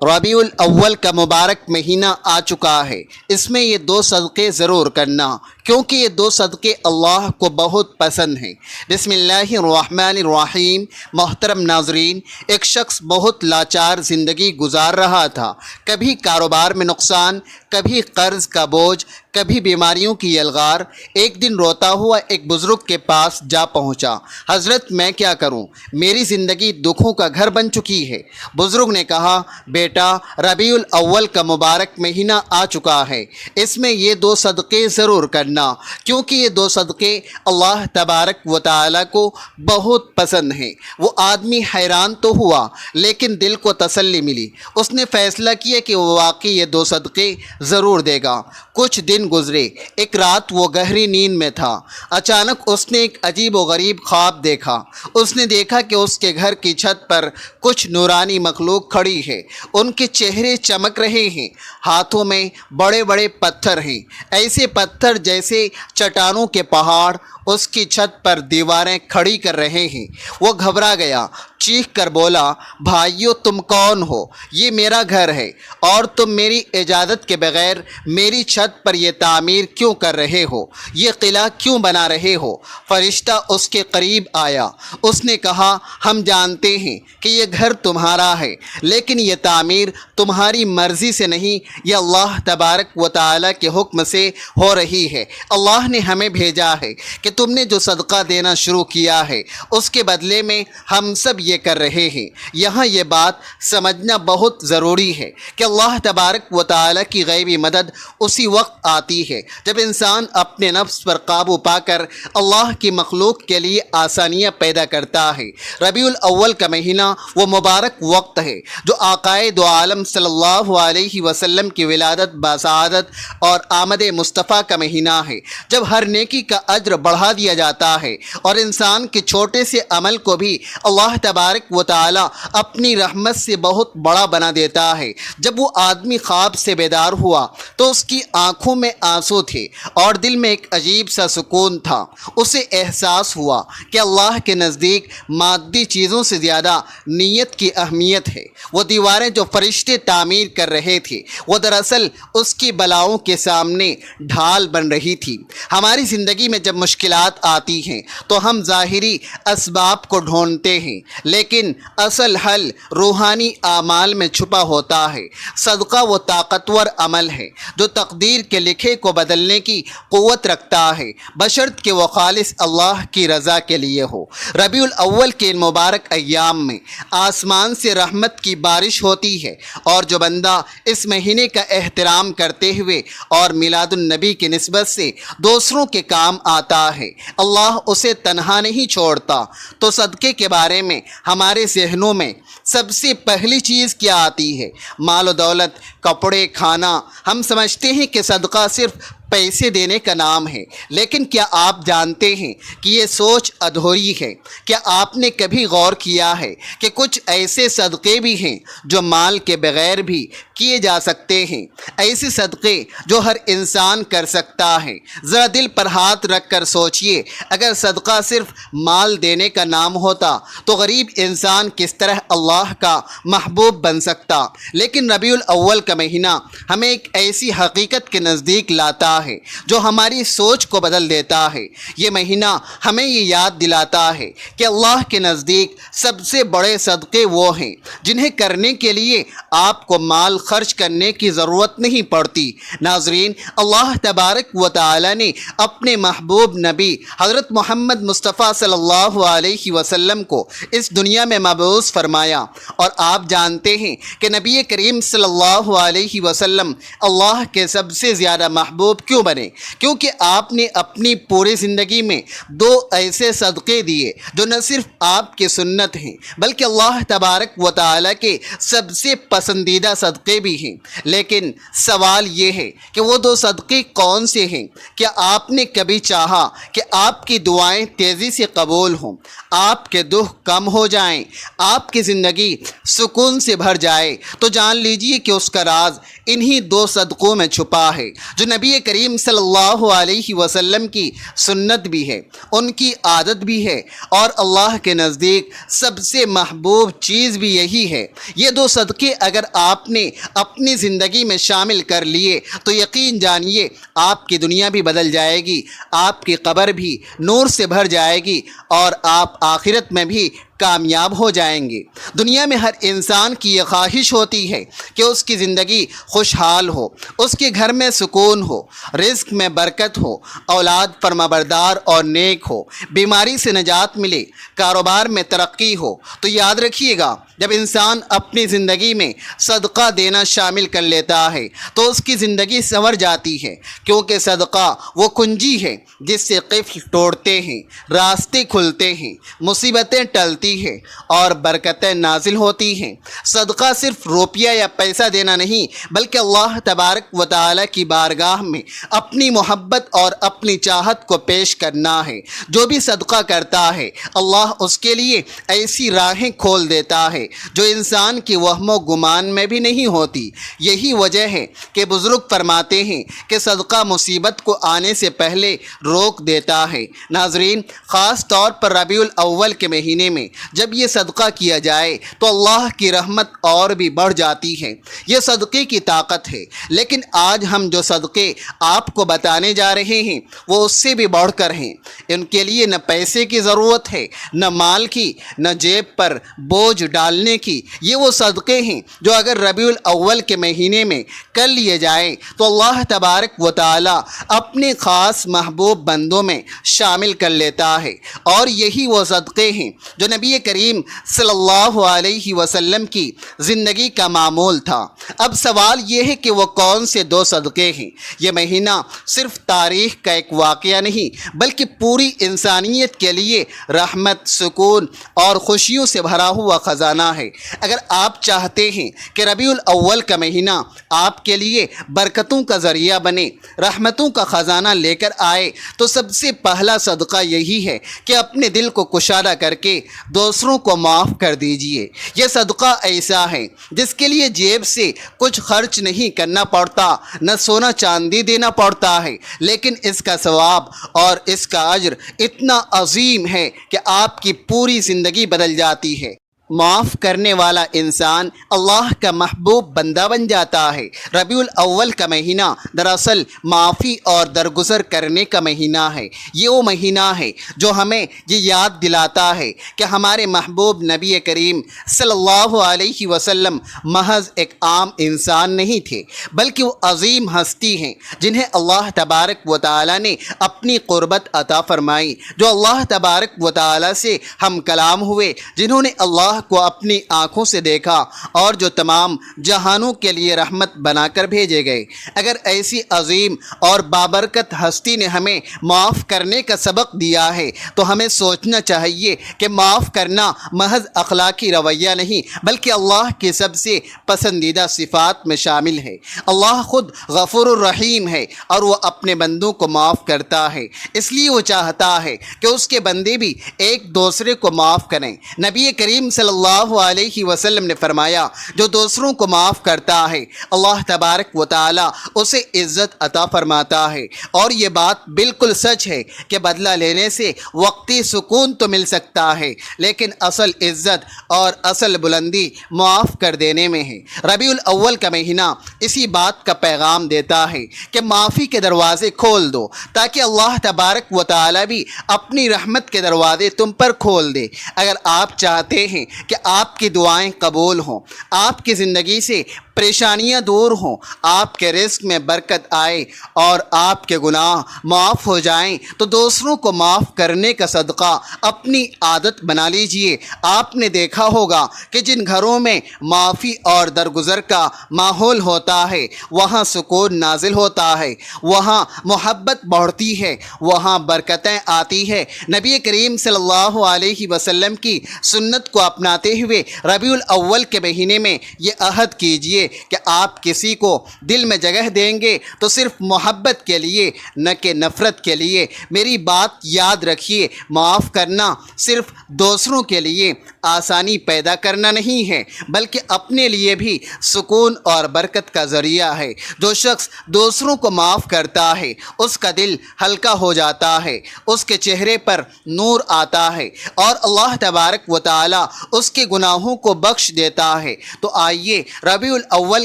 ربیع الاول کا مبارک مہینہ آ چکا ہے، اس میں یہ دو صدقے ضرور کرنا، کیونکہ یہ دو صدقے اللہ کو بہت پسند ہیں۔ بسم اللہ الرحمن الرحیم۔ محترم ناظرین، ایک شخص بہت لاچار زندگی گزار رہا تھا، کبھی کاروبار میں نقصان، کبھی قرض کا بوجھ، کبھی بیماریوں کی یلغار۔ ایک دن روتا ہوا ایک بزرگ کے پاس جا پہنچا۔ حضرت، میں کیا کروں؟ میری زندگی دکھوں کا گھر بن چکی ہے۔ بزرگ نے کہا، بیٹا، ربیع الاول کا مبارک مہینہ آ چکا ہے، اس میں یہ دو صدقے ضرور کرنا، کیونکہ یہ دو صدقے اللہ تبارک و تعالیٰ کو بہت پسند ہیں۔ وہ آدمی حیران تو ہوا، لیکن دل کو تسلی ملی۔ اس نے فیصلہ کیا کہ وہ واقعی یہ دو صدقے ضرور دے گا۔ کچھ دن گزرے، ایک رات وہ گہری نیند میں تھا۔ اچانک اس نے ایک عجیب و غریب خواب دیکھا۔ اس نے دیکھا کہ اس کے گھر کی چھت پر کچھ نورانی مخلوق کھڑی ہے۔ ان کے چہرے چمک رہے ہیں، ہاتھوں میں بڑے بڑے پتھر ہیں، ایسے پتھر جیسے چٹانوں کے پہاڑ اس کی چھت پر دیواریں کھڑی کر رہے ہیں۔ وہ گھبرا گیا، چیخ کر بولا، بھائیو، تم کون ہو؟ یہ میرا گھر ہے اور تم میری اجازت کے بغیر میری چھت پر یہ تعمیر کیوں کر رہے ہو؟ یہ قلعہ کیوں بنا رہے ہو؟ فرشتہ اس کے قریب آیا۔ اس نے کہا، ہم جانتے ہیں کہ یہ گھر تمہارا ہے، لیکن یہ تعمیر تمہاری مرضی سے نہیں، یہ اللہ تبارک و تعالیٰ کے حکم سے ہو رہی ہے۔ اللہ نے ہمیں بھیجا ہے کہ تم نے جو صدقہ دینا شروع کیا ہے، اس کے بدلے میں ہم سب یہ کر رہے ہیں۔ یہاں یہ بات سمجھنا بہت ضروری ہے کہ اللہ تبارک و تعالیٰ کی غیبی مدد اسی وقت آتی ہے جب انسان اپنے نفس پر قابو پا کر اللہ کی مخلوق کے لیے آسانیاں پیدا کرتا ہے۔ ربیع الاول کا مہینہ وہ مبارک وقت ہے جو آقائے دو عالم صلی اللہ علیہ وسلم کی ولادت بسعادت اور آمد مصطفیٰ کا مہینہ ہے، جب ہر نیکی کا اجر بڑھا دیا جاتا ہے اور انسان کے چھوٹے سے عمل کو بھی اللہ تبارک و تعالیٰ اپنی رحمت سے بہت بڑا بنا دیتا ہے۔ جب وہ آدمی خواب سے بیدار ہوا تو اس کی آنکھوں میں آنسو تھے اور دل میں ایک عجیب سا سکون تھا۔ اسے احساس ہوا کہ اللہ کے نزدیک مادی چیزوں سے زیادہ نیت کی اہمیت ہے۔ وہ دیواریں جو فرشتے تعمیر کر رہے تھے، وہ دراصل اس کی بلاؤں کے سامنے ڈھال بن رہی تھی۔ ہماری زندگی میں جب مشکلات آتی ہیں تو ہم ظاہری اسباب کو ڈھونڈتے ہیں، لیکن اصل حل روحانی اعمال میں چھپا ہوتا ہے۔ صدقہ وہ طاقتور عمل ہے جو تقدیر کے لکھے کو بدلنے کی قوت رکھتا ہے، بشرط کہ وہ خالص اللہ کی رضا کے لیے ہو۔ ربیع الاول کے ان مبارک ایام میں آسمان سے رحمت کی بارش ہوتی ہے، اور جو بندہ اس مہینے کا احترام کرتے ہوئے اور میلاد النبی کی نسبت سے دوسروں کے کام آتا ہے، اللہ اسے تنہا نہیں چھوڑتا۔ تو صدقے کے بارے میں ہمارے ذہنوں میں سب سے پہلی چیز کیا آتی ہے؟ مال و دولت، کپڑے، کھانا۔ ہم سمجھتے ہیں کہ صدقہ صرف پیسے دینے کا نام ہے، لیکن کیا آپ جانتے ہیں کہ یہ سوچ ادھوری ہے؟ کیا آپ نے کبھی غور کیا ہے کہ کچھ ایسے صدقے بھی ہیں جو مال کے بغیر بھی کیے جا سکتے ہیں، ایسے صدقے جو ہر انسان کر سکتا ہے؟ ذرا دل پر ہاتھ رکھ کر سوچئے، اگر صدقہ صرف مال دینے کا نام ہوتا تو غریب انسان کس طرح اللہ کا محبوب بن سکتا؟ لیکن ربیع الاول کا مہینہ ہمیں ایک ایسی حقیقت کے نزدیک لاتا ہے جو ہماری سوچ کو بدل دیتا ہے۔ یہ مہینہ ہمیں یہ یاد دلاتا ہے کہ اللہ کے نزدیک سب سے بڑے صدقے وہ ہیں جنہیں کرنے کے لیے آپ کو مال خرچ کرنے کی ضرورت نہیں پڑتی۔ ناظرین، اللہ تبارک و تعالی نے اپنے محبوب نبی حضرت محمد مصطفیٰ صلی اللہ علیہ وسلم کو اس دنیا میں مبعوث فرمایا، اور آپ جانتے ہیں کہ نبی کریم صلی اللہ علیہ وسلم اللہ کے سب سے زیادہ محبوب کیوں بنے؟ کیونکہ آپ نے اپنی پوری زندگی میں دو ایسے صدقے دیے جو نہ صرف آپ کی سنت ہیں بلکہ اللہ تبارک و تعالیٰ کے سب سے پسندیدہ صدقے بھی ہیں۔ لیکن سوال یہ ہے کہ وہ دو صدقے کون سے ہیں؟ کیا آپ نے کبھی چاہا کہ آپ کی دعائیں تیزی سے قبول ہوں، آپ کے دکھ کم ہو جائیں، آپ کی زندگی سکون سے بھر جائے؟ تو جان لیجئے کہ اس کا راز انہی دو صدقوں میں چھپا ہے جو نبی کریم صلی اللہ علیہ وسلم کی سنت بھی ہے، ان کی عادت بھی ہے، اور اللہ کے نزدیک سب سے محبوب چیز بھی یہی ہے۔ یہ دو صدقے اگر آپ نے اپنی زندگی میں شامل کر لیے تو یقین جانیے آپ کی دنیا بھی بدل جائے گی، آپ کی قبر بھی نور سے بھر جائے گی، اور آپ آخرت میں بھی کامیاب ہو جائیں گے۔ دنیا میں ہر انسان کی یہ خواہش ہوتی ہے کہ اس کی زندگی خوشحال ہو، اس کے گھر میں سکون ہو، رزق میں برکت ہو، اولاد فرمانبردار اور نیک ہو، بیماری سے نجات ملے، کاروبار میں ترقی ہو۔ تو یاد رکھیے گا، جب انسان اپنی زندگی میں صدقہ دینا شامل کر لیتا ہے تو اس کی زندگی سنور جاتی ہے، کیونکہ صدقہ وہ کنجی ہے جس سے قفل توڑتے ہیں، راستے کھلتے ہیں، مصیبتیں ٹلتی ہیں اور برکتیں نازل ہوتی ہیں۔ صدقہ صرف روپیہ یا پیسہ دینا نہیں، بلکہ اللہ تبارک و تعالی کی بارگاہ میں اپنی محبت اور اپنی چاہت کو پیش کرنا ہے۔ جو بھی صدقہ کرتا ہے اللہ اس کے لیے ایسی راہیں کھول دیتا ہے جو انسان کی وہم و گمان میں بھی نہیں ہوتی۔ یہی وجہ ہے کہ بزرگ فرماتے ہیں کہ صدقہ مصیبت کو آنے سے پہلے روک دیتا ہے۔ ناظرین، خاص طور پر ربیع الاول کے مہینے میں جب یہ صدقہ کیا جائے تو اللہ کی رحمت اور بھی بڑھ جاتی ہے۔ یہ صدقے کی طاقت ہے، لیکن آج ہم جو صدقے آپ کو بتانے جا رہے ہیں وہ اس سے بھی بڑھ کر ہیں۔ ان کے لیے نہ پیسے کی ضرورت ہے، نہ مال کی، نہ جیب پر بوجھ ڈالنے کی۔ یہ وہ صدقے ہیں جو اگر ربیع الاول کے مہینے میں کر لیے جائیں تو اللہ تبارک و تعالی اپنے خاص محبوب بندوں میں شامل کر لیتا ہے، اور یہی وہ صدقے ہیں جو نبی کریم صلی اللہ علیہ وسلم کی زندگی کا معمول تھا۔ اب سوال یہ ہے کہ وہ کون سے دو صدقے ہیں؟ یہ مہینہ صرف تاریخ کا ایک واقعہ نہیں بلکہ پوری انسانیت کے لیے رحمت، سکون اور خوشیوں سے بھرا ہوا خزانہ ہے۔ اگر آپ چاہتے ہیں کہ ربیع الاول کا مہینہ آپ کے لیے برکتوں کا ذریعہ بنے، رحمتوں کا خزانہ لے کر آئے، تو سب سے پہلا صدقہ یہی ہے کہ اپنے دل کو کشادہ کر کے دوسروں کو معاف کر دیجئے۔ یہ صدقہ ایسا ہے جس کے لیے جیب سے کچھ خرچ نہیں کرنا پڑتا، نہ سونا چاندی دینا پڑتا ہے، لیکن اس کا ثواب اور اس کا اجر اتنا عظیم ہے کہ آپ کی پوری زندگی بدل جاتی ہے۔ معاف کرنے والا انسان اللہ کا محبوب بندہ بن جاتا ہے۔ ربیع الاول کا مہینہ دراصل معافی اور درگزر کرنے کا مہینہ ہے۔ یہ وہ مہینہ ہے جو ہمیں یہ یاد دلاتا ہے کہ ہمارے محبوب نبی کریم صلی اللہ علیہ وسلم محض ایک عام انسان نہیں تھے، بلکہ وہ عظیم ہستی ہیں جنہیں اللہ تبارک و تعالی نے اپنی قربت عطا فرمائی، جو اللہ تبارک و تعالی سے ہم کلام ہوئے، جنہوں نے اللہ کو اپنی آنکھوں سے دیکھا، اور جو تمام جہانوں کے لیے رحمت بنا کر بھیجے گئے۔ اگر ایسی عظیم اور بابرکت ہستی نے ہمیں معاف کرنے کا سبق دیا ہے تو ہمیں سوچنا چاہیے کہ معاف کرنا محض اخلاقی رویہ نہیں بلکہ اللہ کی سب سے پسندیدہ صفات میں شامل ہے۔ اللہ خود غفور الرحیم ہے اور وہ اپنے بندوں کو معاف کرتا ہے، اس لیے وہ چاہتا ہے کہ اس کے بندے بھی ایک دوسرے کو معاف کریں۔ نبی کریم صلی اللہ علیہ وسلم نے فرمایا، جو دوسروں کو معاف کرتا ہے اللہ تبارک و تعالی اسے عزت عطا فرماتا ہے۔ اور یہ بات بالکل سچ ہے کہ بدلہ لینے سے وقتی سکون تو مل سکتا ہے، لیکن اصل عزت اور اصل بلندی معاف کر دینے میں ہے۔ ربیع الاول کا مہینہ اسی بات کا پیغام دیتا ہے کہ معافی کے دروازے کھول دو تاکہ اللہ تبارک و تعالی بھی اپنی رحمت کے دروازے تم پر کھول دے۔ اگر آپ چاہتے ہیں کہ آپ کی دعائیں قبول ہوں، آپ کی زندگی سے پریشانیاں دور ہوں، آپ کے رزق میں برکت آئے اور آپ کے گناہ معاف ہو جائیں، تو دوسروں کو معاف کرنے کا صدقہ اپنی عادت بنا لیجئے۔ آپ نے دیکھا ہوگا کہ جن گھروں میں معافی اور درگزر کا ماحول ہوتا ہے وہاں سکون نازل ہوتا ہے، وہاں محبت بڑھتی ہے، وہاں برکتیں آتی ہے۔ نبی کریم صلی اللہ علیہ وسلم کی سنت کو اپنا اپناتے ہوئے ربیع الاول کے مہینے میں یہ عہد کیجئے کہ آپ کسی کو دل میں جگہ دیں گے تو صرف محبت کے لیے، نہ کہ نفرت کے لیے۔ میری بات یاد رکھیے، معاف کرنا صرف دوسروں کے لیے آسانی پیدا کرنا نہیں ہے، بلکہ اپنے لیے بھی سکون اور برکت کا ذریعہ ہے۔ جو شخص دوسروں کو معاف کرتا ہے اس کا دل ہلکا ہو جاتا ہے، اس کے چہرے پر نور آتا ہے اور اللہ تبارک و تعالی اس کے گناہوں کو بخش دیتا ہے۔ تو آئیے ربیع الاول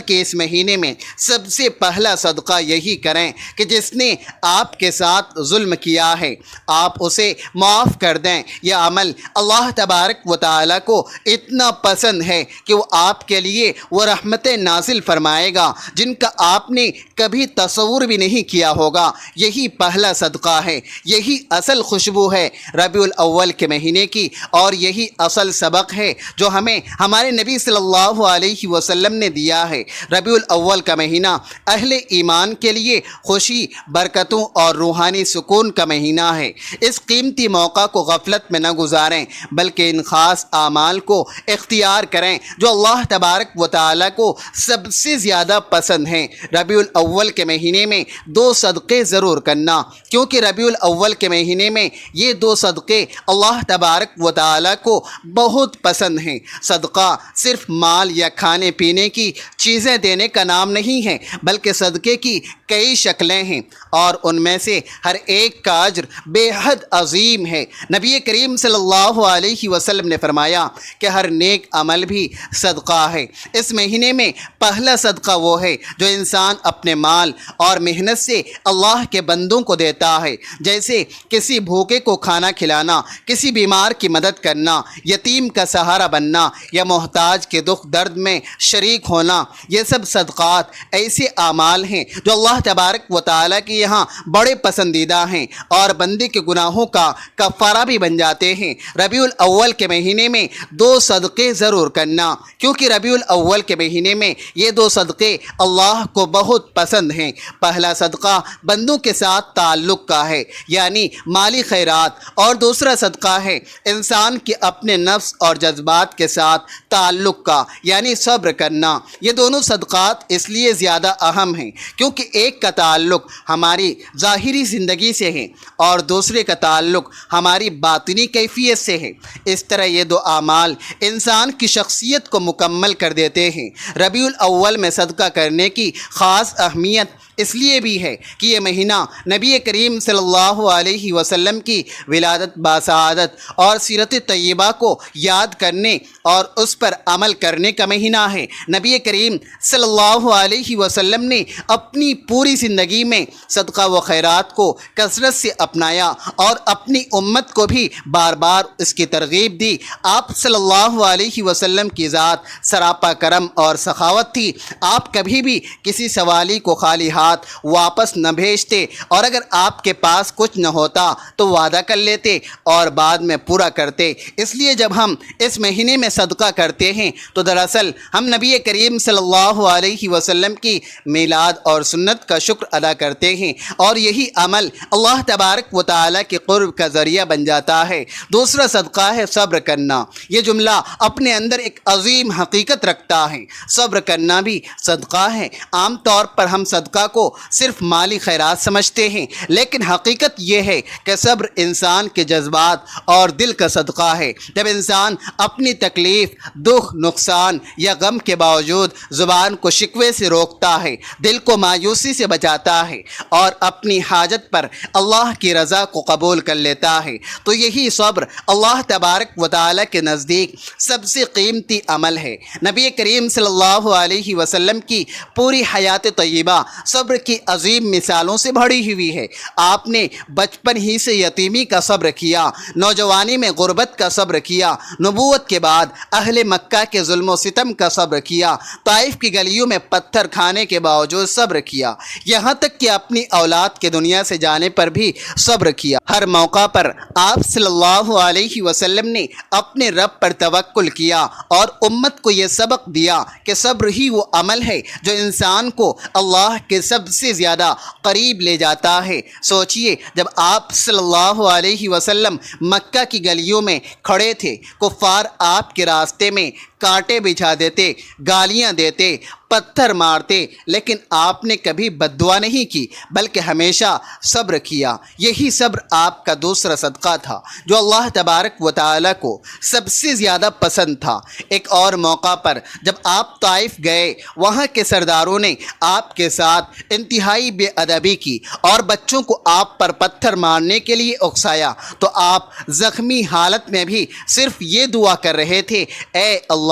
کے اس مہینے میں سب سے پہلا صدقہ یہی کریں کہ جس نے آپ کے ساتھ ظلم کیا ہے آپ اسے معاف کر دیں۔ یہ عمل اللہ تبارک و تعالی کو اتنا پسند ہے کہ وہ آپ کے لیے وہ رحمتیں نازل فرمائے گا جن کا آپ نے کبھی تصور بھی نہیں کیا ہوگا۔ یہی پہلا صدقہ ہے، یہی اصل خوشبو ہے ربیع الاول کے مہینے کی، اور یہی اصل سبق ہے جو ہمیں ہمارے نبی صلی اللہ علیہ وسلم نے دیا ہے۔ ربیع الاول کا مہینہ اہل ایمان کے لیے خوشی، برکتوں اور روحانی سکون کا مہینہ ہے۔ اس قیمتی موقع کو غفلت میں نہ گزاریں، بلکہ ان خاص اعمال کو اختیار کریں جو اللہ تبارک و تعالی کو سب سے زیادہ پسند ہیں۔ ربیع الاول کے مہینے میں 2 صدقے ضرور کرنا، کیونکہ ربیع الاول کے مہینے میں یہ 2 صدقے اللہ تبارک و تعالی کو بہت پسند ہیں۔ صدقہ صرف مال یا کھانے پینے کی چیزیں دینے کا نام نہیں ہے، بلکہ صدقے کی کئی شکلیں ہیں اور ان میں سے ہر ایک کا اجر بے حد عظیم ہے۔ نبی کریم صلی اللہ علیہ وسلم نے فرمایا کہ ہر نیک عمل بھی صدقہ ہے۔ اس مہینے میں پہلا صدقہ وہ ہے جو انسان اپنے مال اور محنت سے اللہ کے بندوں کو دیتا ہے، جیسے کسی بھوکے کو کھانا کھلانا، کسی بیمار کی مدد کرنا، یتیم کا سہارا بننا یا محتاج کے دکھ درد میں شریک ہونا۔ یہ سب صدقات ایسے اعمال ہیں جو اللہ تبارک و تعالیٰ کے یہاں بڑے پسندیدہ ہیں اور بندے کے گناہوں کا کفارہ بھی بن جاتے ہیں۔ ربیع الاول کے مہینے میں 2 صدقے ضرور کرنا، کیونکہ ربیع الاول کے مہینے میں یہ 2 صدقے اللہ کو بہت پسند ہیں۔ پہلا صدقہ بندوں کے ساتھ تعلق کا ہے، یعنی مالی خیرات، اور دوسرا صدقہ ہے انسان کے اپنے نفس اور جذبات کے ساتھ تعلق کا، یعنی صبر کرنا۔ یہ دونوں صدقات اس لیے زیادہ اہم ہیں کیونکہ ایک کا تعلق ہماری ظاہری زندگی سے ہے اور دوسرے کا تعلق ہماری باطنی کیفیت سے ہے۔ اس طرح یہ 2 اعمال انسان کی شخصیت کو مکمل کر دیتے ہیں۔ ربیع الاول میں صدقہ کرنے کی خاص اہمیت اس لیے بھی ہے کہ یہ مہینہ نبی کریم صلی اللہ علیہ وسلم کی ولادت باسعادت اور سیرت طیبہ کو یاد کرنے اور اس پر عمل کرنے کا مہینہ ہے۔ نبی کریم صلی اللہ علیہ وسلم نے اپنی پوری زندگی میں صدقہ و خیرات کو کثرت سے اپنایا اور اپنی امت کو بھی بار بار اس کی ترغیب دی۔ آپ صلی اللہ علیہ وسلم کی ذات سراپا کرم اور سخاوت تھی۔ آپ کبھی بھی کسی سوالی کو خالی ہاتھ واپس نہ بھیجتے، اور اگر آپ کے پاس کچھ نہ ہوتا تو وعدہ کر لیتے اور بعد میں پورا کرتے۔ اس لیے جب ہم اس مہینے میں صدقہ کرتے ہیں تو دراصل ہم نبی کریم صلی اللہ علیہ وسلم کی میلاد اور سنت کا شکر ادا کرتے ہیں، اور یہی عمل اللہ تبارک و تعالیٰ کے قرب کا ذریعہ بن جاتا ہے۔ دوسرا صدقہ ہے صبر کرنا۔ یہ جملہ اپنے اندر ایک عظیم حقیقت رکھتا ہے۔ صبر کرنا بھی صدقہ ہے۔ عام طور پر ہم صدقہ کو صرف مالی خیرات سمجھتے ہیں، لیکن حقیقت یہ ہے کہ صبر انسان کے جذبات اور دل کا صدقہ ہے۔ جب انسان اپنی تکلیف، دکھ، نقصان یا غم کے باوجود زبان کو شکوے سے روکتا ہے، دل کو مایوسی سے بچاتا ہے اور اپنی حاجت پر اللہ کی رضا کو قبول کر لیتا ہے، تو یہی صبر اللہ تبارک و تعالیٰ کے نزدیک سب سے قیمتی عمل ہے۔ نبی کریم صلی اللہ علیہ وسلم کی پوری حیات طیبہ صبر کی عظیم مثالوں سے بھری ہوئی ہے۔ آپ نے بچپن ہی سے یتیمی کا صبر کیا، نوجوانی میں غربت کا صبر کیا، نبوت کے بعد اہل مکہ کے ظلم و ستم کا صبر کیا، طائف کی گلیوں میں پتھر کھانے کے باوجود صبر کیا، یہاں تک کہ اپنی اولاد کے دنیا سے جانے پر بھی صبر کیا۔ ہر موقع پر آپ صلی اللہ علیہ وسلم نے اپنے رب پر توکل کیا اور امت کو یہ سبق دیا کہ صبر ہی وہ عمل ہے جو انسان کو اللہ کے سب سب سے زیادہ قریب لے جاتا ہے۔ سوچئے جب آپ صلی اللہ علیہ وسلم مکہ کی گلیوں میں کھڑے تھے، کفار آپ کے راستے میں کانٹے بچھا دیتے، گالیاں دیتے، پتھر مارتے، لیکن آپ نے کبھی بد دعا نہیں کی بلکہ ہمیشہ صبر کیا۔ یہی صبر آپ کا دوسرا صدقہ تھا جو اللہ تبارک و تعالیٰ کو سب سے زیادہ پسند تھا۔ ایک اور موقع پر جب آپ طائف گئے، وہاں کے سرداروں نے آپ کے ساتھ انتہائی بے ادبی کی اور بچوں کو آپ پر پتھر مارنے کے لیے اکسایا، تو آپ زخمی حالت میں بھی صرف یہ دعا کر رہے تھے، اے اللہ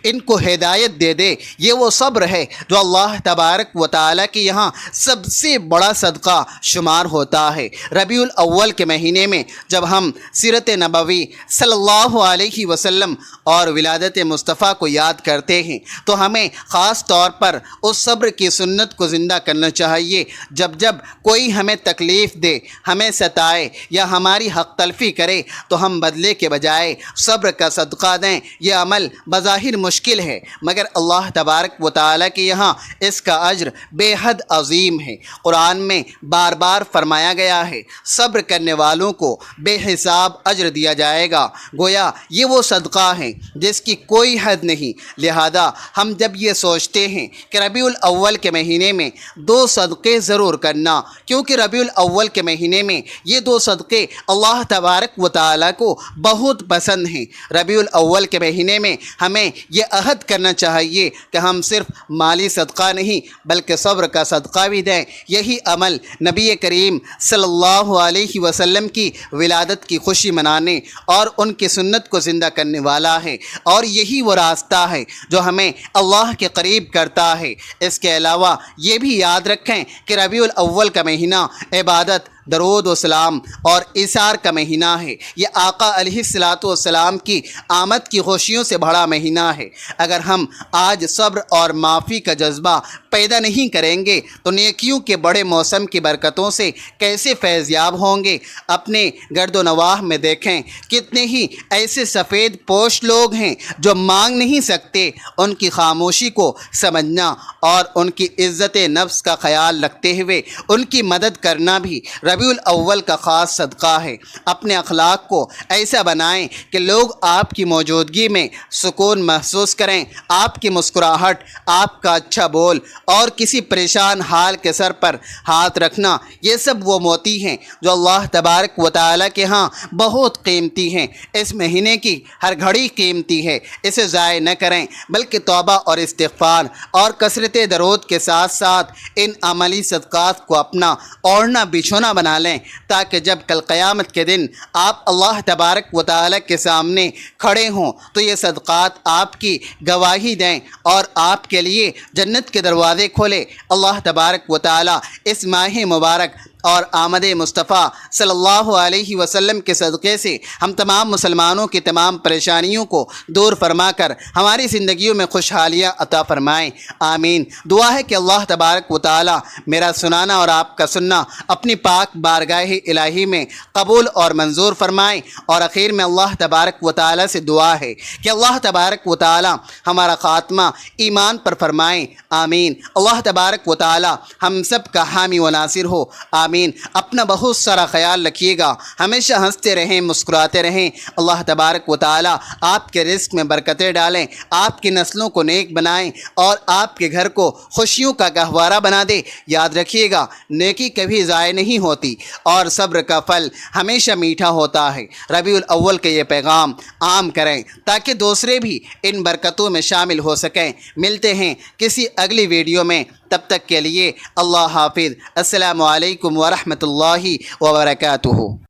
ان کو ہدایت دے دے۔ یہ وہ صبر ہے جو اللہ تبارک و تعالیٰ کے یہاں سب سے بڑا صدقہ شمار ہوتا ہے۔ ربیع الاول کے مہینے میں جب ہم سیرت نبوی صلی اللہ علیہ وسلم اور ولادت مصطفیٰ کو یاد کرتے ہیں تو ہمیں خاص طور پر اس صبر کی سنت کو زندہ کرنا چاہیے۔ جب کوئی ہمیں تکلیف دے، ہمیں ستائے یا ہماری حق تلفی کرے تو ہم بدلے کے بجائے صبر کا صدقہ دیں۔ یہ عمل بظاہر مشکل ہے مگر اللہ تبارک و تعالیٰ کے یہاں اس کا اجر بے حد عظیم ہے۔ قرآن میں بار بار فرمایا گیا ہے، صبر کرنے والوں کو بے حساب اجر دیا جائے گا۔ گویا یہ وہ صدقہ ہے جس کی کوئی حد نہیں۔ لہذا ہم جب یہ سوچتے ہیں کہ ربیع الاول کے مہینے میں 2 صدقے ضرور کرنا، کیونکہ ربیع الاول کے مہینے میں یہ 2 صدقے اللہ تبارک و تعالیٰ کو بہت پسند ہیں۔ ربیع الاول کے مہینے میں ہمیں یہ عہد کرنا چاہیے کہ ہم صرف مالی صدقہ نہیں بلکہ صبر کا صدقہ بھی دیں۔ یہی عمل نبی کریم صلی اللہ علیہ وسلم کی ولادت کی خوشی منانے اور ان کی سنت کو زندہ کرنے والا ہے، اور یہی وہ راستہ ہے جو ہمیں اللہ کے قریب کرتا ہے۔ اس کے علاوہ یہ بھی یاد رکھیں کہ ربیع الاول کا مہینہ عبادت، درود و سلام اور اثار کا مہینہ ہے۔ یہ آقا علیہ السلام کی آمد کی خوشیوں سے بڑا مہینہ ہے۔ اگر ہم آج صبر اور معافی کا جذبہ پیدا نہیں کریں گے تو نیکیوں کے بڑے موسم کی برکتوں سے کیسے فیض یاب ہوں گے؟ اپنے گرد و نواح میں دیکھیں، کتنے ہی ایسے سفید پوش لوگ ہیں جو مانگ نہیں سکتے۔ ان کی خاموشی کو سمجھنا اور ان کی عزت نفس کا خیال رکھتے ہوئے ان کی مدد کرنا بھی ربیع الاول کا خاص صدقہ ہے۔ اپنے اخلاق کو ایسا بنائیں کہ لوگ آپ کی موجودگی میں سکون محسوس کریں۔ آپ کی مسکراہٹ، آپ کا اچھا بول اور کسی پریشان حال کے سر پر ہاتھ رکھنا، یہ سب وہ موتی ہیں جو اللہ تبارک و تعالیٰ کے ہاں بہت قیمتی ہیں۔ اس مہینے کی ہر گھڑی قیمتی ہے، اسے ضائع نہ کریں بلکہ توبہ اور استغفار اور کثرت درود کے ساتھ ساتھ ان عملی صدقات کو اپنا اوڑھنا بچھونا بنا لیں، تاکہ جب کل قیامت کے دن آپ اللہ تبارک و تعالیٰ کے سامنے کھڑے ہوں تو یہ صدقات آپ کی گواہی دیں اور آپ کے لیے جنت کے دروازے کھولے۔ اللہ تبارک و تعالیٰ اس ماہ مبارک اور آمد مصطفیٰ صلی اللہ علیہ وسلم کے صدقے سے ہم تمام مسلمانوں کی تمام پریشانیوں کو دور فرما کر ہماری زندگیوں میں خوشحالیاں عطا فرمائیں، آمین۔ دعا ہے کہ اللہ تبارک و تعالیٰ میرا سنانا اور آپ کا سننا اپنی پاک بارگاہ الہی میں قبول اور منظور فرمائیں۔ اور اخیر میں اللہ تبارک و تعالیٰ سے دعا ہے کہ اللہ تبارک و تعالیٰ ہمارا خاتمہ ایمان پر فرمائیں، آمین۔ اللہ تبارک و تعالیٰ ہم سب کا حامی و ناصر ہو، آمین۔ اپنا بہت سارا خیال رکھیے گا، ہمیشہ ہنستے رہیں، مسکراتے رہیں۔ اللہ تبارک و تعالیٰ آپ کے رزق میں برکتیں ڈالیں، آپ کی نسلوں کو نیک بنائیں اور آپ کے گھر کو خوشیوں کا گہوارہ بنا دے۔ یاد رکھیے گا، نیکی کبھی ضائع نہیں ہوتی اور صبر کا پھل ہمیشہ میٹھا ہوتا ہے۔ ربیع الاول کے یہ پیغام عام کریں تاکہ دوسرے بھی ان برکتوں میں شامل ہو سکیں۔ ملتے ہیں کسی اگلی ویڈیو میں، تب تک کے لیے اللہ حافظ۔ السلام علیکم ورحمۃ اللہ وبرکاتہ۔